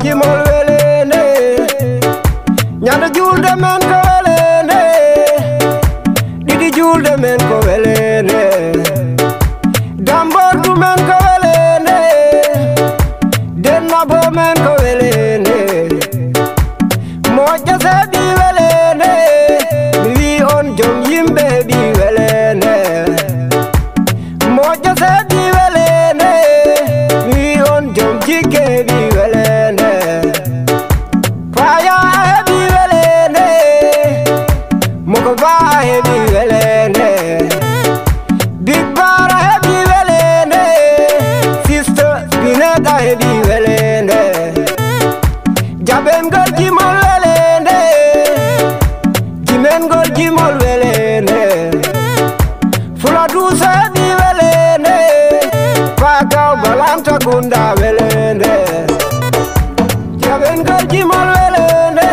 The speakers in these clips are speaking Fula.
jimol welene nyanda julde men ko welene didi julde men ko welene dambordu men ko welene denna bo men ko welene moƴƴa seeɗi welene mi wi on jom yimɓe ɗi welene moƴƴa seeɗi welene mi wi on jom jigge ɗi welene faya a heɓi welene moko ba a heɓi welene big bara heɓi welene sister binet a heɓi welene jaɓengol jimol welene jimengol jimol welene fula duusa heɓi welene fakaw balanta gunda welene jaɓengol jimol welene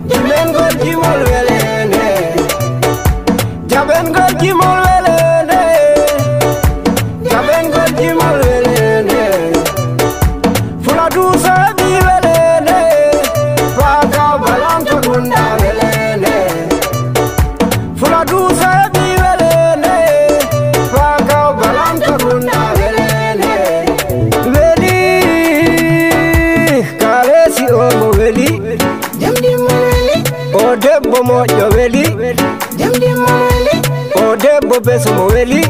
jimengol jimol welene jaɓengol jimol welene jaɓengol jimol welene fula duusa heɓi welene fakaw balanta gunda welene fula duusa heɓi welene fakaw balanta gunda welene weli kalesi omo weli jamdi mo weli o debbo moƴƴo weli jamdi mo weli o debbo beso mo weli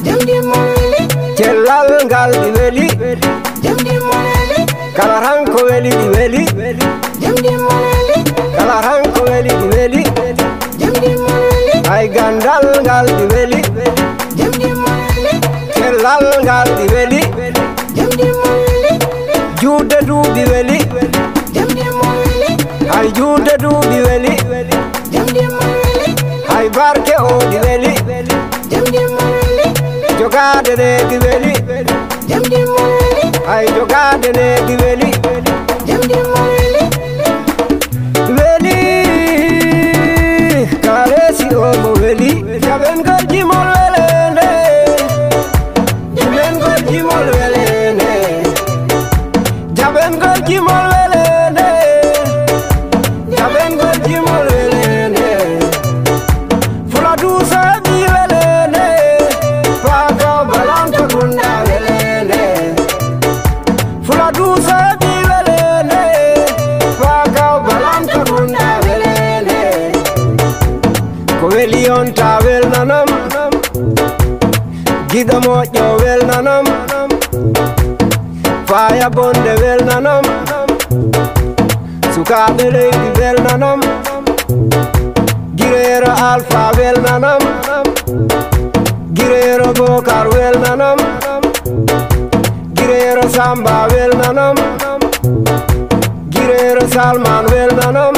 jamdi mo weli cellal ngal ɗi weli jamdi mo weli kala tan ko weli ɗi weli jamdi mo weli kala tan ko weli ɗi weli jamdi mo weli hay gandal ngal ɗi weli jamdi mo weli cellal ngal ɗi weli jamdi mo weli juude duuɓi weli jamdi mo weli hay juude duuɓi weli jamdi mo weli hay barke o ɗi weli jamdi mo weli jogaade ne ɗi weli jamdi mo weli hay jogaade ne ɗi weli jamdi mo weli weli kalesi omo weli jaɓengol jimol welene jimengol jimol welene jaɓengol jimol welene jaɓengol jimol welene fula duusa heɓi welene fakaw balanta gunda welene fula duusa heɓi welene fakaw balanta gunda welene ko weli on ta welnanam giɗo moƴƴo welnanam faya bonde welnanam sukaɓe leydi welnanam girero alpha welnanam girero bokar welnanam girero samba welnanam girero salman welnanam